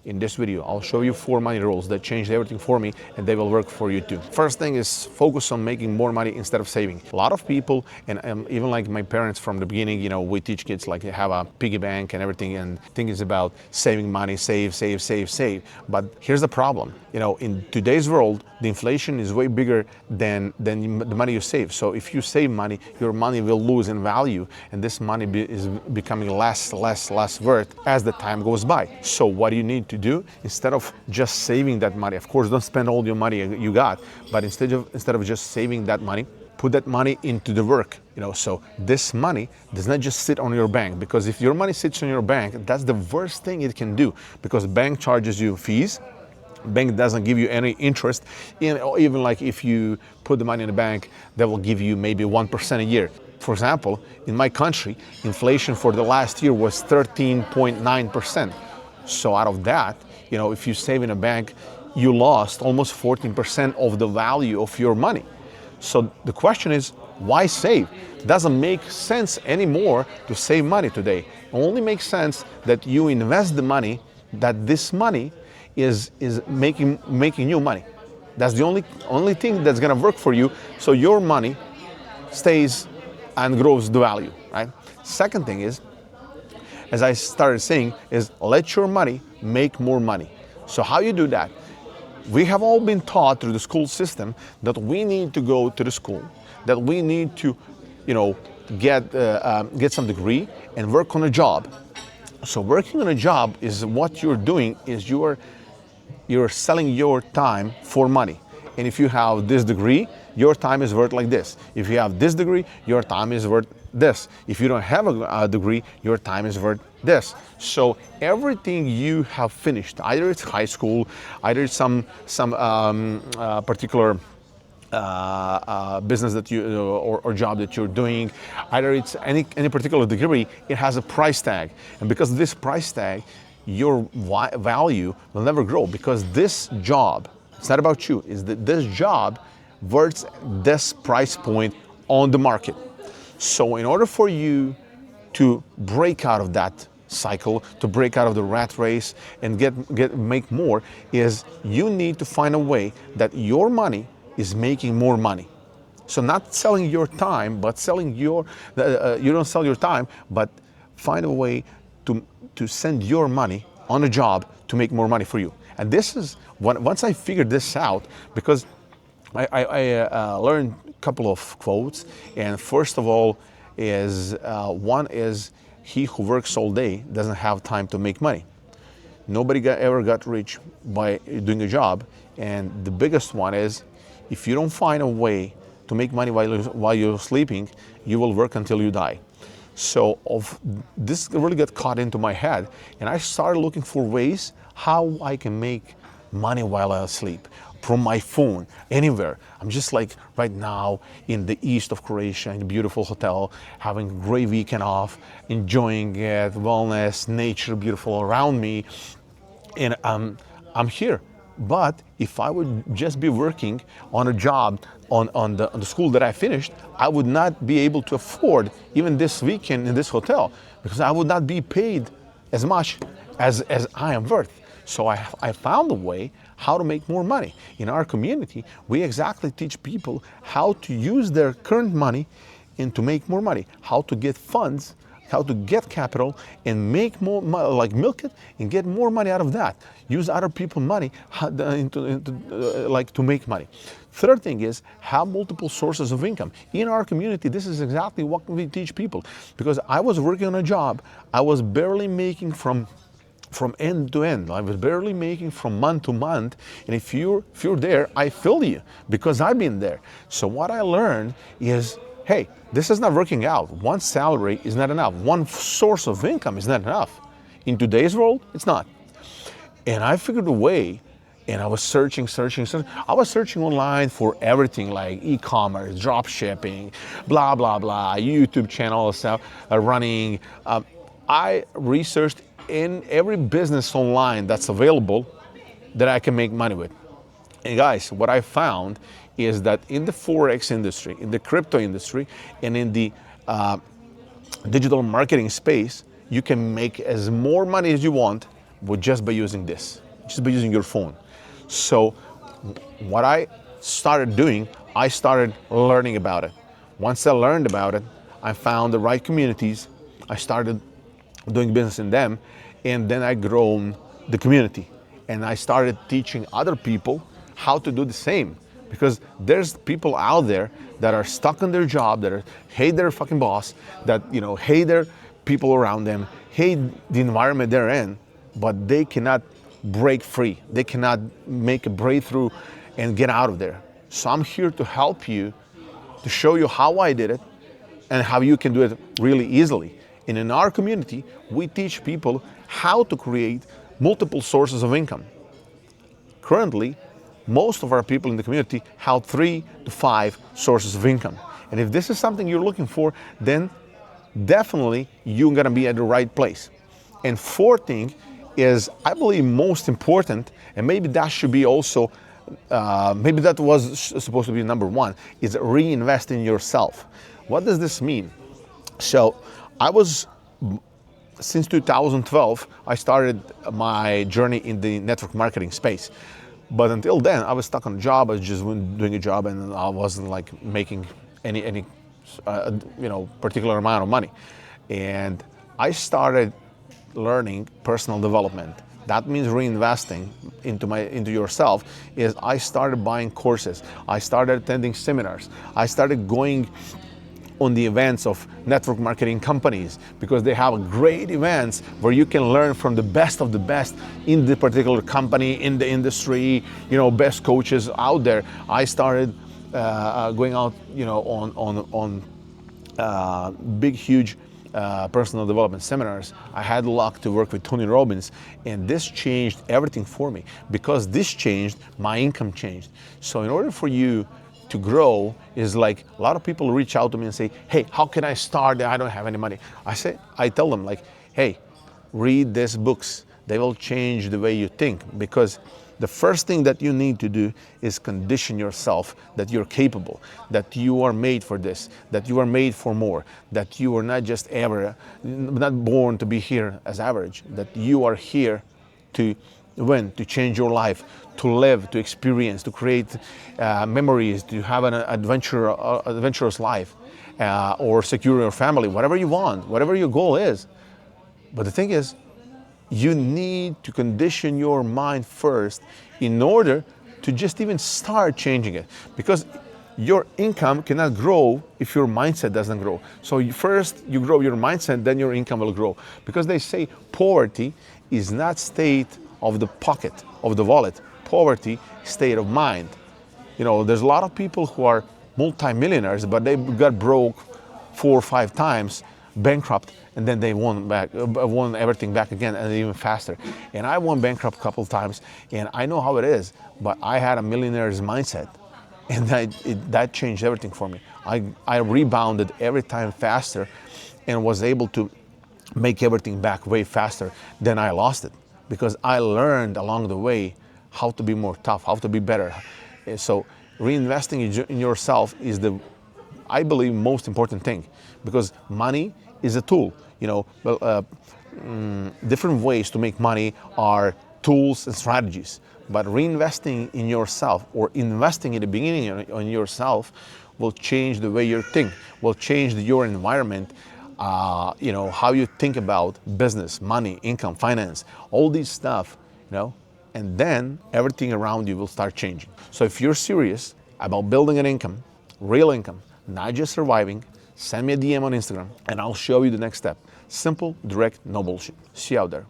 in this video. I'll show you 4 money rules that changed everything for me, and they will work for you too. First thing is focus on making more money instead of saving. A lot of people, and even like my parents from the beginning, you know, we teach kids like have a piggy bank and everything, and think it's about saving money, save. But here's the problem. You know, in today's world, the inflation is way bigger than the money you save. So if you save money, your money will lose in value, and this money is becoming less worth as the time goes by. So what do you need to do? Instead of just saving that money, of course, don't spend all your money you got, but instead of just saving that money, put that money into the work. You know, so this money does not just sit on your bank, because if your money sits on your bank, that's the worst thing it can do, because bank charges you fees. Bank doesn't give you any interest. Even like if you put the money in the bank, they will give you maybe 1% a year. For example, in my country, inflation for the last year was 13.9%. So out of that, you know, if you save in a bank, you lost almost 14% of the value of your money. So the question is, why save? It doesn't make sense anymore to save money today. It only makes sense that you invest the money, that this money is making new money. That's the only thing that's gonna work for you, so your money stays and grows the value, right? Second thing is, as I started saying, is let your money make more money. So how you do that? We have all been taught through the school system that we need to go to the school, that we need to, you know, get some degree and work on a job. So working on a job is what you're doing is you're selling your time for money. And if you have this degree, your time is worth like this. If you have this degree, your time is worth this. If you don't have a degree, your time is worth this. So everything you have finished, either it's high school, either it's some particular business that you or job that you're doing, either it's any particular degree, it has a price tag. And because of this price tag, your value will never grow, because this job, it's not about you, is that this job worth this price point on the market. So in order for you to break out of that cycle, to break out of the rat race and make more, is you need to find a way that your money is making more money. So not selling your time, but selling you don't sell your time, but find a way to send your money on a job to make more money for you. And this is once I figured this out, because I learned a couple of quotes, and first of all is one is, he who works all day doesn't have time to make money. Nobody ever got rich by doing a job. And the biggest one is, if you don't find a way to make money while you're sleeping, you will work until you die. So this really got caught into my head, and I started looking for ways how I can make money while I sleep, from my phone, anywhere. I'm just like right now in the east of Croatia, in a beautiful hotel, having a great weekend off, enjoying it, wellness, nature, beautiful around me, and I'm here. But if I would just be working on a job on the school that I finished, I would not be able to afford even this weekend in this hotel, because I would not be paid as much as I am worth. So I found a way how to make more money. In our community, we exactly teach people how to use their current money and to make more money, how to get funds, how to get capital and make more money, like milk it and get more money out of that. Use other people's money to make money. Third thing is, have multiple sources of income. In our community, this is exactly what we teach people. Because I was working on a job, I was barely making from end to end. I was barely making from month to month. And if you're there, I feel you, because I've been there. So what I learned is, hey, this is not working out. One salary is not enough. One source of income is not enough. In today's world, it's not. And I figured a way, and I was searching. I was searching online for everything, like e-commerce, drop shipping, blah, blah, blah, YouTube channel stuff, running. I researched in every business online that's available that I can make money with. And guys, what I found is that in the Forex industry, in the crypto industry, and in the digital marketing space, you can make as more money as you want with just by using this, just by using your phone. So what I started doing, I started learning about it. Once I learned about it, I found the right communities. I started doing business in them, and then I grown the community. And I started teaching other people how to do the same. Because there's people out there that are stuck in their job, hate their fucking boss, that hate their people around them, hate the environment they're in, but they cannot break free. They cannot make a breakthrough and get out of there. So I'm here to help you, to show you how I did it and how you can do it really easily. And in our community, we teach people how to create multiple sources of income. Currently, most of our people in the community have 3 to 5 sources of income. And if this is something you're looking for, then definitely you're gonna be at the right place. And fourth thing is, I believe, most important, and maybe that should be also, maybe that was supposed to be number 1, is reinvest in yourself. What does this mean? So since 2012, I started my journey in the network marketing space. But until then, I was stuck on a job. I was just doing a job, and I wasn't like making any particular amount of money. And I started learning personal development. That means reinvesting into yourself. Is I started buying courses. I started attending seminars. I started going on the events of network marketing companies, because they have great events where you can learn from the best of the best in the particular company, in the industry, best coaches out there. I started going out, on big, huge personal development seminars. I had luck to work with Tony Robbins, and this changed everything for me. Because this changed, my income changed. So in order for you to grow, is like a lot of people reach out to me and say, hey, how can I start? I don't have any money. I tell them, like, hey, read these books. They will change the way you think. Because the first thing that you need to do is condition yourself that you're capable, that you are made for this, that you are made for more, that you are not just not born to be here as average, that you are here to win, to change your life, to live, to experience, to create memories, to have an adventurous life, or secure your family, whatever you want, whatever your goal is. But the thing is, you need to condition your mind first in order to just even start changing it. Because your income cannot grow if your mindset doesn't grow. So first you grow your mindset, then your income will grow. Because they say poverty is not state of the pocket, of the wallet. Poverty, state of mind. There's a lot of people who are multimillionaires, but they got broke 4 or 5 times, bankrupt, and then they won everything back again, and even faster. And I won bankrupt a couple of times, and I know how it is, but I had a millionaire's mindset, and that changed everything for me. I rebounded every time faster, and was able to make everything back way faster than I lost it. Because I learned along the way how to be more tough, how to be better. So reinvesting in yourself is I believe, most important thing. Because money is a tool. Different ways to make money are tools and strategies. But reinvesting in yourself, or investing in the beginning on yourself, will change the way you think, will change your environment, how you think about business, money, income, finance, all these stuff, and then everything around you will start changing. So if you're serious about building an income, real income, not just surviving, send me a DM on Instagram and I'll show you the next step. Simple, direct, no bullshit. See you out there.